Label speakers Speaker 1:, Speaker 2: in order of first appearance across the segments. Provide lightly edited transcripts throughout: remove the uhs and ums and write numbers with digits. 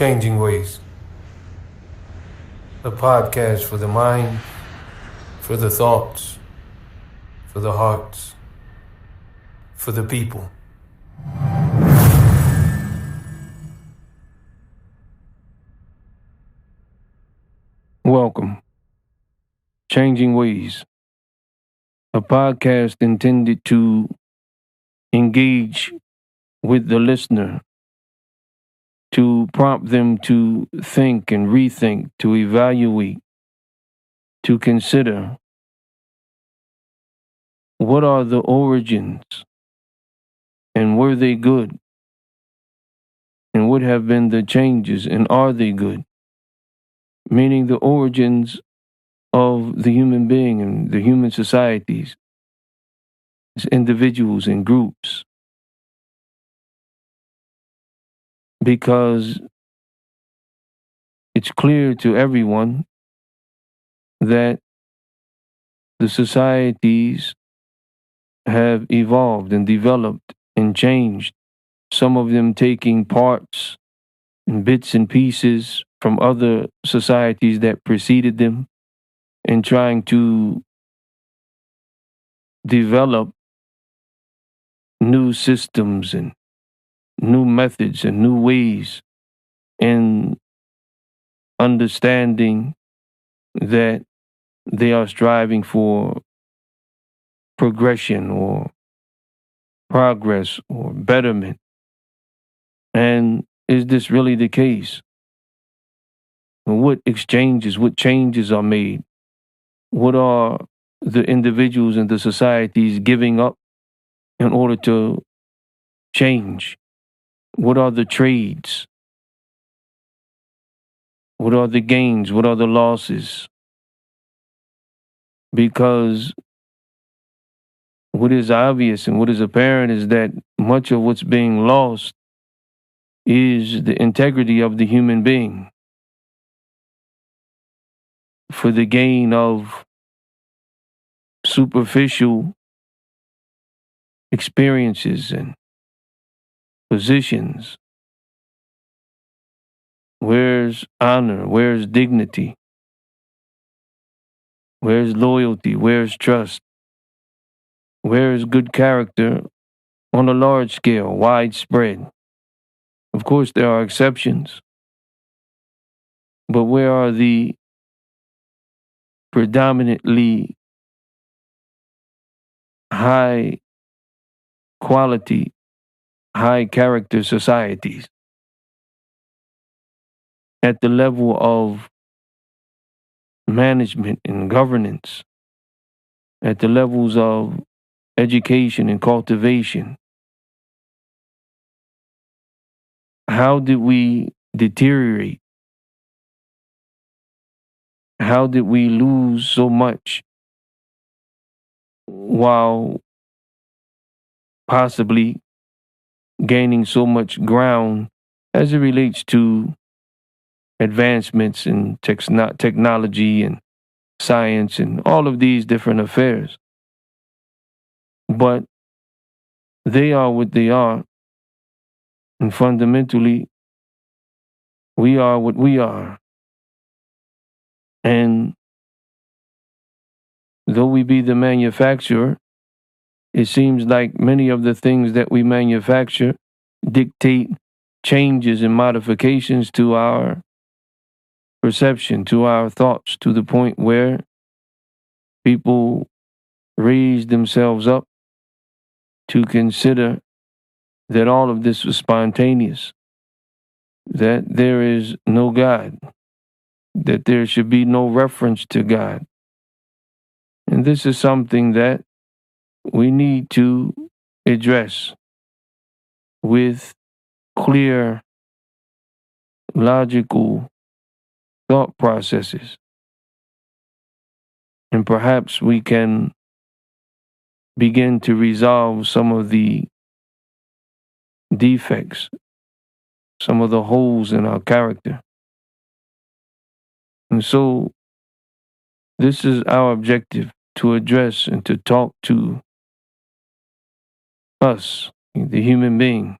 Speaker 1: Changing Ways, a podcast for the mind, for the thoughts, for the hearts, for the people.
Speaker 2: Welcome. Changing Ways, a podcast intended to engage with the listener, to prompt them to think and rethink, to evaluate, to consider what are the origins and were they good? And what have been the changes and are they good? Meaning the origins of the human being and the human societies, as individuals and groups. Because it's clear to everyone that the societies have evolved and developed and changed, some of them taking parts and bits and pieces from other societies that preceded them and trying to develop new systems and new methods and new ways in understanding that they are striving for progression or progress or betterment. And is this really the case? What exchanges, what changes are made? What are the individuals and the societies giving up in order to change? What are the trades? What are the gains? What are the losses? Because what is obvious and what is apparent is that much of what's being lost is the integrity of the human being for the gain of superficial experiences and positions. Where's honor? Where's dignity? Where's loyalty? Where's trust? Where is good character on a large scale, widespread? Of course, there are exceptions. But where are the predominantly high quality, high character societies at the level of management and governance, at the levels of education and cultivation? How did we deteriorate? How did we lose so much while possibly gaining so much ground as it relates to advancements in technology and science and all of these different affairs? But they are what they are, and fundamentally, we are what we are. And though we be the manufacturer, it seems like many of the things that we manufacture dictate changes and modifications to our perception, to our thoughts, to the point where people raise themselves up to consider that all of this was spontaneous, that there is no God, that there should be no reference to God. And this is something that we need to address with clear, logical thought processes. And perhaps we can begin to resolve some of the defects, some of the holes in our character. And so this is our objective, to address and to talk to us, the human being,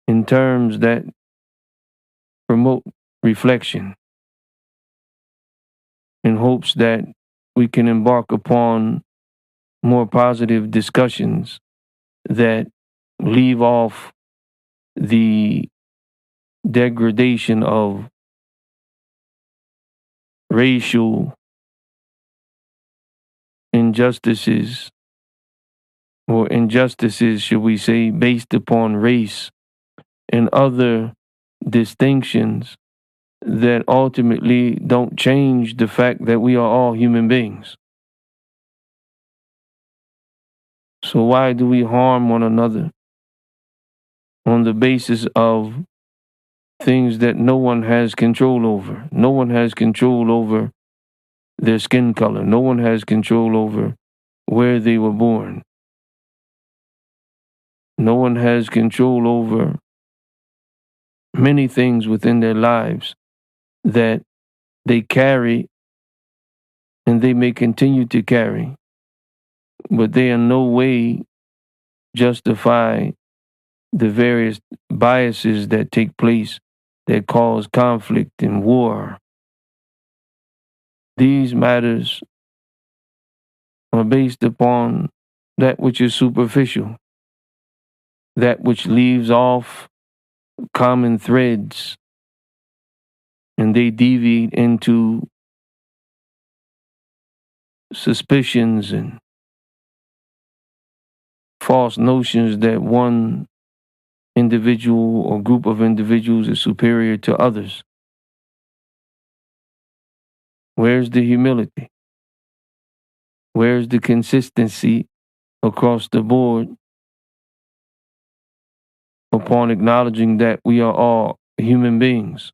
Speaker 2: in terms that promote reflection in hopes that we can embark upon more positive discussions that leave off the degradation of racial injustices, or injustices, should we say, based upon race and other distinctions that ultimately don't change the fact that we are all human beings. So why do we harm one another on the basis of things that no one has control over? No one has control over their skin color. No one has control over where they were born. No one has control over many things within their lives that they carry and they may continue to carry, but they in no way justify the various biases that take place that cause conflict and war. These matters are based upon that which is superficial, that which leaves off common threads, and they deviate into suspicions and false notions that one individual or group of individuals is superior to others. Where's the humility? Where's the consistency across the board upon acknowledging that we are all human beings,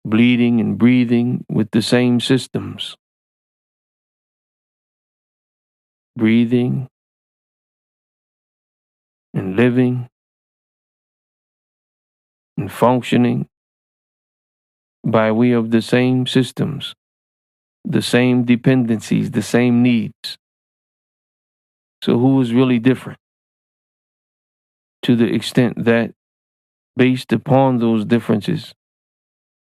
Speaker 2: bleeding and breathing with the same systems? Breathing and living and functioning by way of the same systems, the same dependencies, the same needs. So who is really different? To the extent that, based upon those differences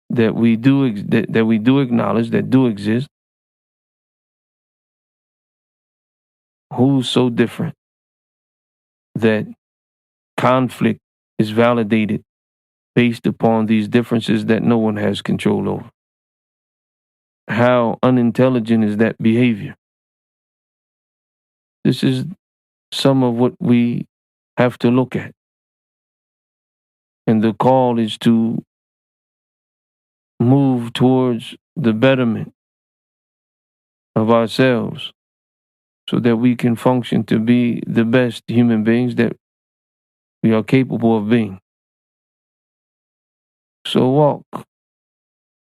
Speaker 2: that we do acknowledge that do exist, who's so different that conflict is validated based upon these differences that no one has control over? How unintelligent is that behavior? This is some of what we have to look at. And the call is to move towards the betterment of ourselves so that we can function to be the best human beings that we are capable of being. So walk,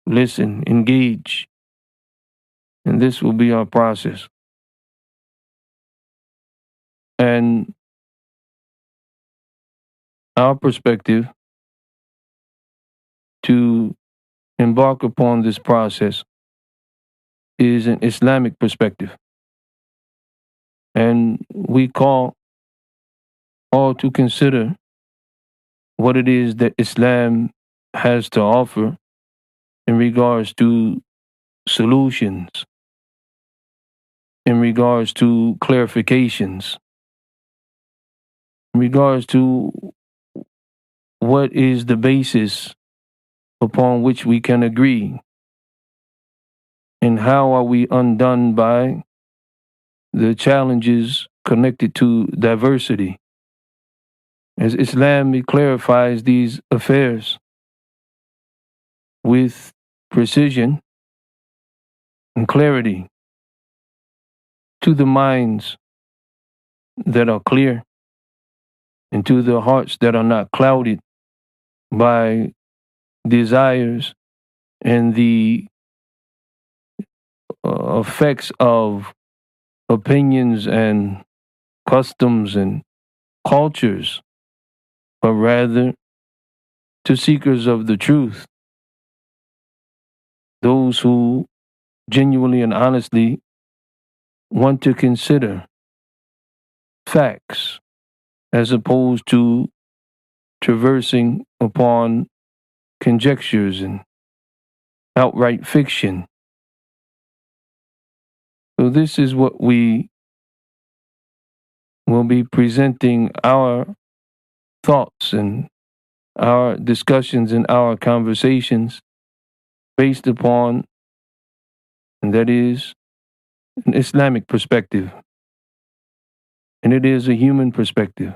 Speaker 2: listen, engage, and this will be our process. And our perspective to embark upon this process is an Islamic perspective. And we call all to consider what it is that Islam has to offer in regards to solutions, in regards to clarifications, in regards to what is the basis upon which we can agree, and how are we undone by the challenges connected to diversity. As Islam clarifies these affairs with precision and clarity to the minds that are clear and to the hearts that are not clouded by desires and the effects of opinions and customs and cultures, but rather to seekers of the truth, those who genuinely and honestly want to consider facts as opposed to traversing upon conjectures and outright fiction. So this is what we will be presenting our thoughts and our discussions and our conversations based upon, and that is an Islamic perspective. And it is a human perspective.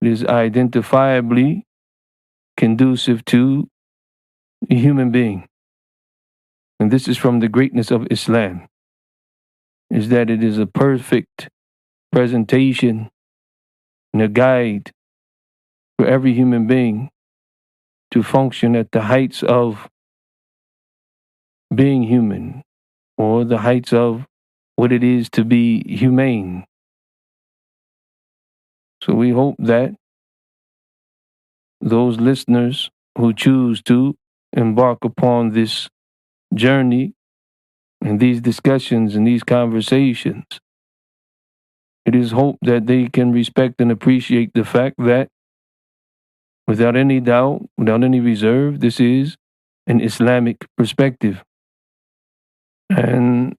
Speaker 2: It is identifiably conducive to a human being. And this is from the greatness of Islam, is that it is a perfect presentation and a guide for every human being to function at the heights of being human, or the heights of what it is to be humane. So we hope that those listeners who choose to embark upon this journey and these discussions and these conversations, it is hoped that they can respect and appreciate the fact that, without any doubt, without any reserve, this is an Islamic perspective. And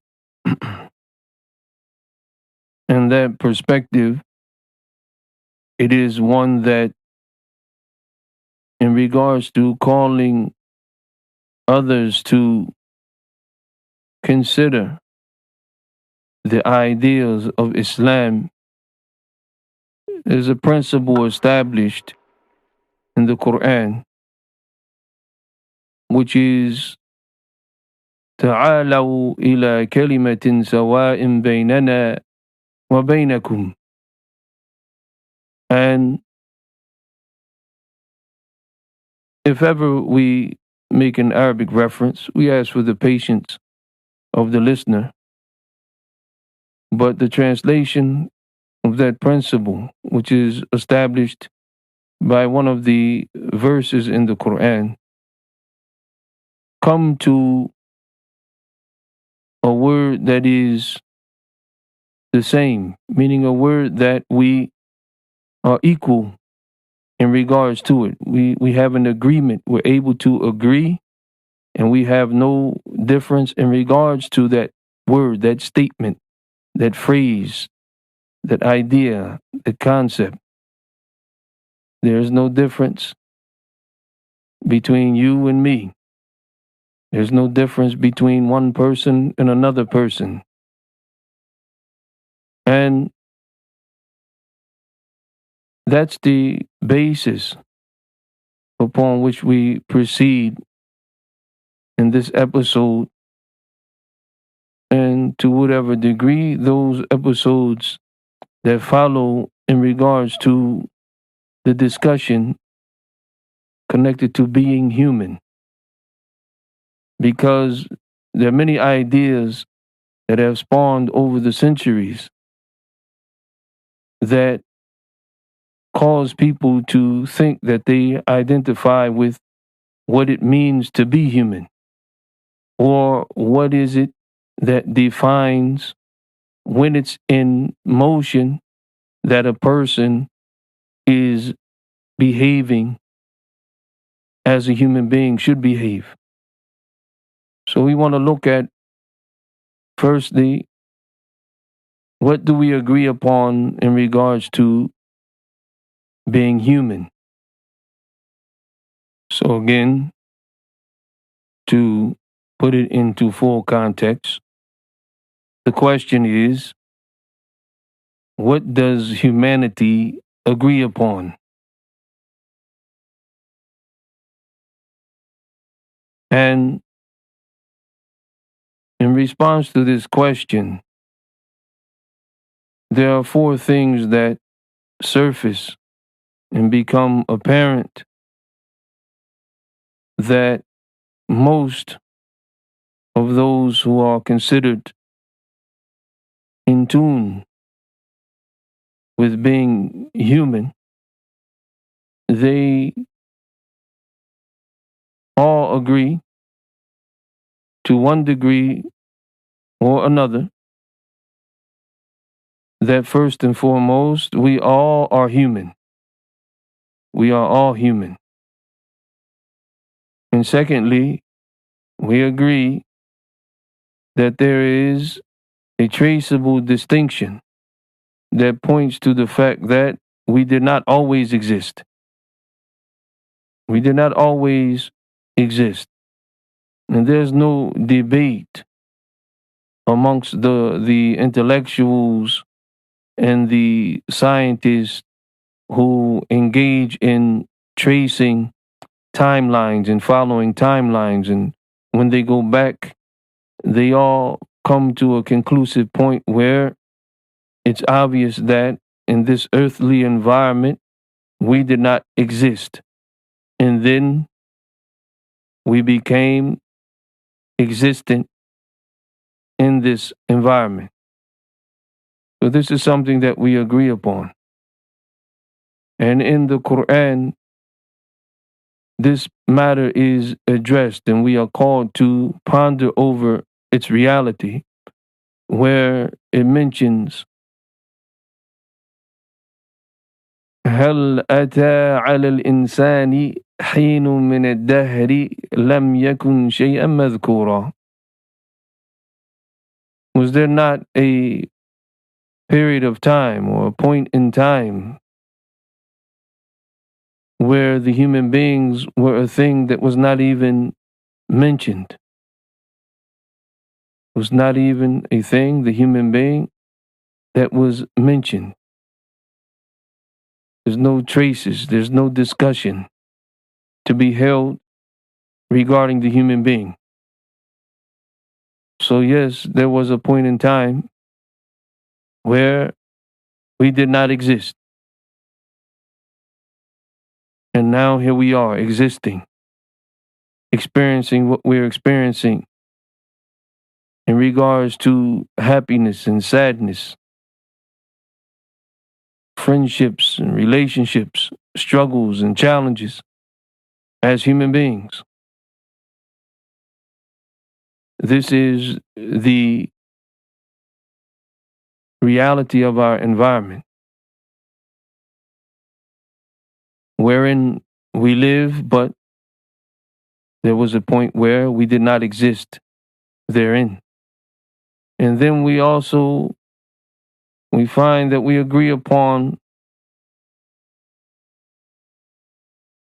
Speaker 2: and that perspective, it is one that, in regards to calling others to consider the ideals of Islam, is a principle established in the Quran, which is تعالوا إلى كلمة سواء بيننا وبينكم. And if ever we make an Arabic reference, we ask for the patience of the listener. But the translation of that principle, which is established by one of the verses in the Quran, come to a word that is the same, meaning a word that we are equal in regards to it. We have an agreement. We're able to agree, and we have no difference in regards to that word, that statement, that phrase, that idea, that concept. There is no difference between you and me. There's no difference between one person and another person. And that's the basis upon which we proceed in this episode. And to whatever degree those episodes that follow in regards to the discussion connected to being human. Because there are many ideas that have spawned over the centuries that cause people to think that they identify with what it means to be human, or what is it that defines, when it's in motion, that a person is behaving as a human being should behave. So we want to look at, firstly, what do we agree upon in regards to being human? So again, to put it into full context, the question is, what does humanity agree upon? And in response to this question, there are four things that surface and become apparent that most of those who are considered in tune with being human, they all agree to one degree or another that first and foremost, we all are human. We are all human. And secondly, we agree that there is a traceable distinction that points to the fact that we did not always exist. We did not always exist. And there's no debate amongst the intellectuals and the scientists who engage in tracing timelines and following timelines. And when they go back, they all come to a conclusive point where it's obvious that in this earthly environment, we did not exist. And then we became existent in this environment. So this is something that we agree upon. And in the Quran, this matter is addressed, and we are called to ponder over its reality, where it mentions هل أتى على الإنسان حين من الدهر لم يكن شيئا مذكورا. Was there not a period of time or a point in time where the human beings were a thing that was not even mentioned? Was not even a thing, the human being, that was mentioned. There's no traces, there's no discussion to be held regarding the human being. So yes, there was a point in time where we did not exist. And now here we are, existing, experiencing what we're experiencing in regards to happiness and sadness, friendships and relationships, struggles and challenges as human beings. This is the reality of our environment, wherein we live, but there was a point where we did not exist therein. And then we find that we agree upon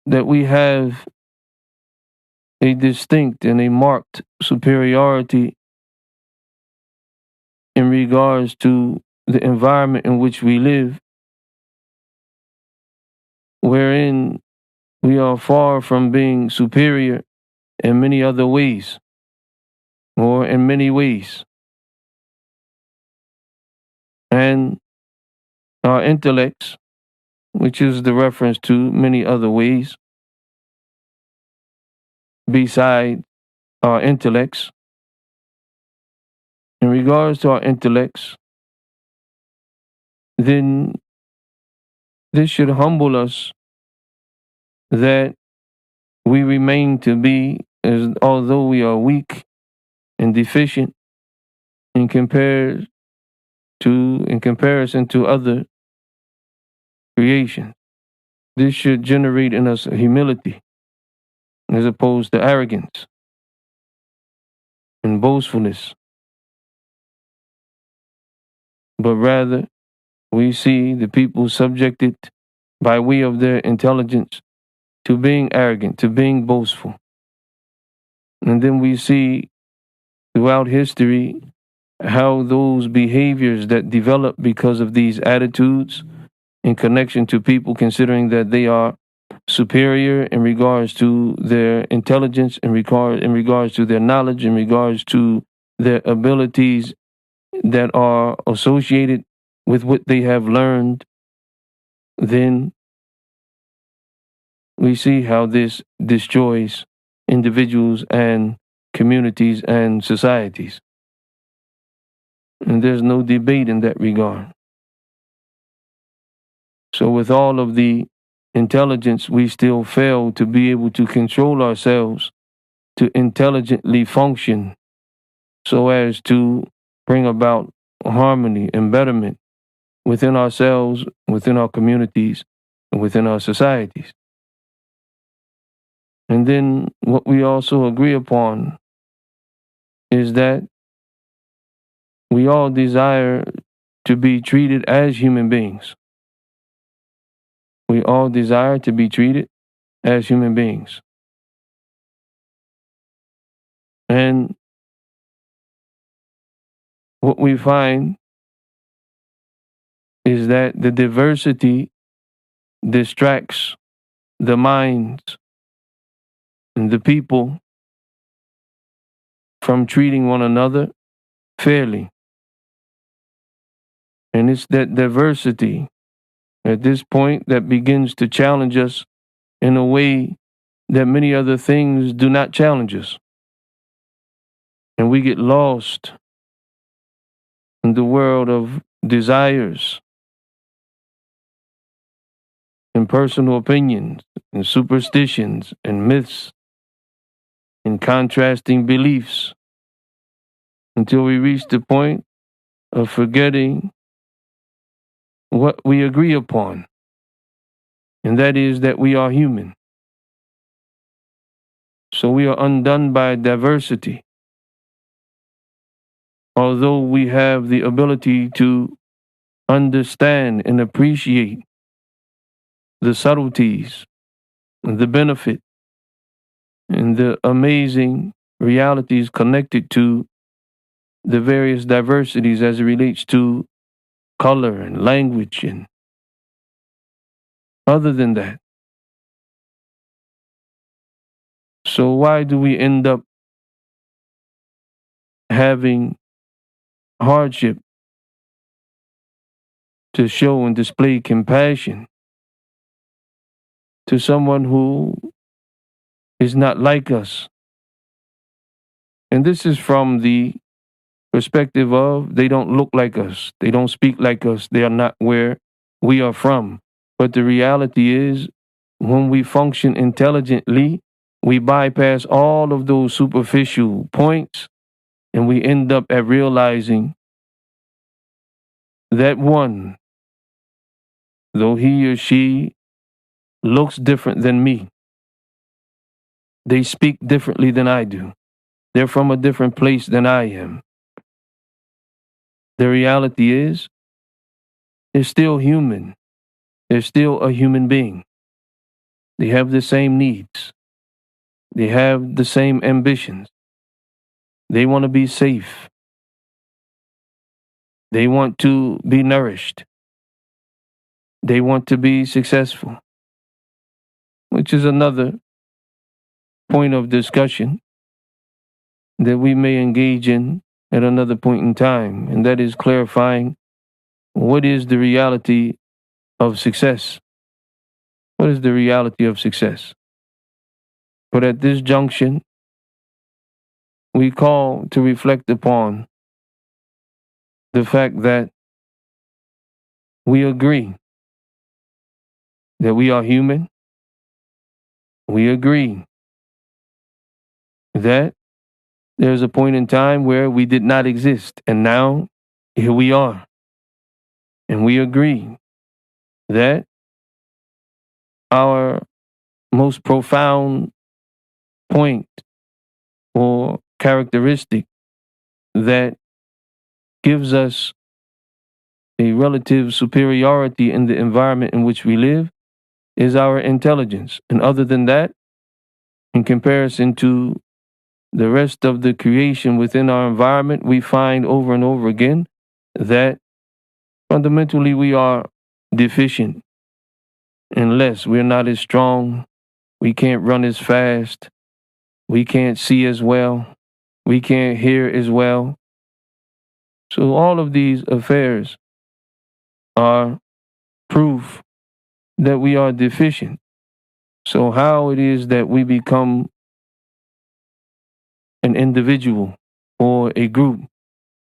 Speaker 2: that we have a distinct and a marked superiority in regards to the environment in which we live, wherein we are far from being superior in many other ways, or in many ways. And our intellects, which is the reference to many other ways beside our intellects, in regards to our intellects, then this should humble us that we remain to be, as although we are weak and deficient in comparison to other creation. This should generate in us humility as opposed to arrogance and boastfulness. But rather, we see the people subjected by way of their intelligence to being arrogant, to being boastful. And then we see throughout history how those behaviors that develop because of these attitudes in connection to people considering that they are superior in regards to their intelligence, in regards to their knowledge, in regards to their abilities that are associated with what they have learned, then we see how this destroys individuals and communities and societies. And there's no debate in that regard. So with all of the intelligence, we still fail to be able to control ourselves to intelligently function so as to bring about harmony and betterment within ourselves, within our communities, and within our societies. And then what we also agree upon is that we all desire to be treated as human beings. We all desire to be treated as human beings. And what we find is that the diversity distracts the minds and the people from treating one another fairly. And it's that diversity at this point that begins to challenge us in a way that many other things do not challenge us. And we get lost in the world of desires and personal opinions and superstitions and myths and contrasting beliefs until we reach the point of forgetting what we agree upon, and that is that we are human. So we are undone by diversity. Although we have the ability to understand and appreciate the subtleties, the benefit, and the amazing realities connected to the various diversities as it relates to color and language and other than that. So why do we end up having hardship to show and display compassion to someone who is not like us? And this is from the perspective of they don't look like us, they don't speak like us, they are not where we are from. But the reality is, when we function intelligently, we bypass all of those superficial points and we end up at realizing that one, though he or she looks different than me, they speak differently than I do, they're from a different place than I am. The reality is, they're still human. They're still a human being. They have the same needs. They have the same ambitions. They want to be safe. They want to be nourished. They want to be successful, which is another point of discussion that we may engage in at another point in time, and that is clarifying what is the reality of success. What is the reality of success? But at this junction, we call to reflect upon the fact that we agree that we are human. We agree that there's a point in time where we did not exist, and now here we are. And we agree that our most profound point or characteristic that gives us a relative superiority in the environment in which we live is our intelligence. And other than that, in comparison to the rest of the creation within our environment, we find over and over again that fundamentally we are deficient unless we're not as strong, we can't run as fast, we can't see as well, we can't hear as well. So all of these affairs are proof that we are deficient. So how it is that we become an individual or a group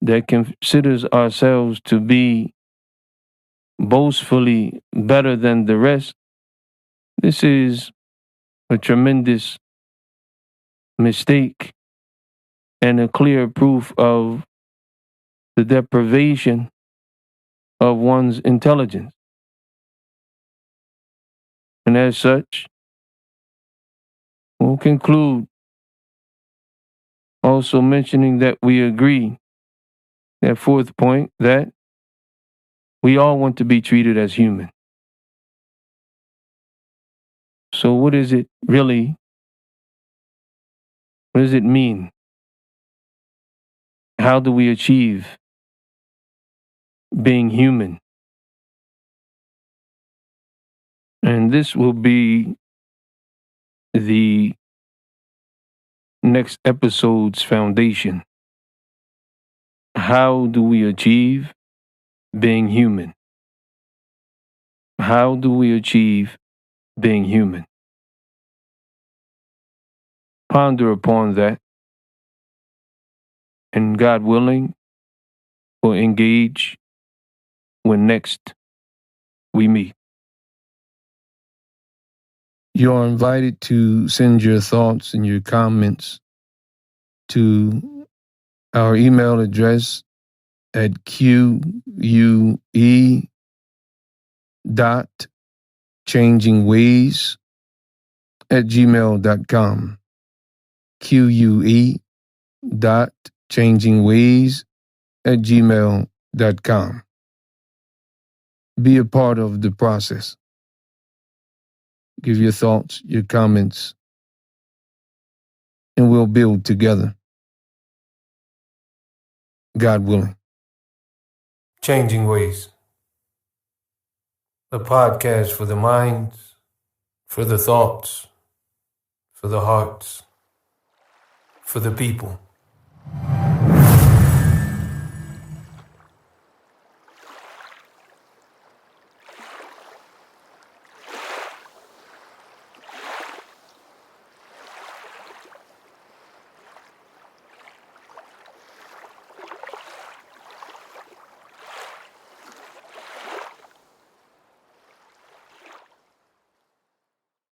Speaker 2: that considers ourselves to be boastfully better than the rest, this is a tremendous mistake and a clear proof of the deprivation of one's intelligence. And as such, We'll conclude also mentioning that we agree, that fourth point, that we all want to be treated as human. So what is it really? What does it mean? How do we achieve being human? And this will be the next episode's foundation. How do we achieve being human? How do we achieve being human? Ponder upon that, and God willing, we'll engage when next we meet. You are invited to send your thoughts and your comments to our email address at QUE.changingways@gmail.com. QUE.changingways@gmail.com. Be a part of the process. Give your thoughts, your comments, and we'll build together. God willing.
Speaker 1: Changing Ways. A podcast for the minds, for the thoughts, for the hearts, for the people.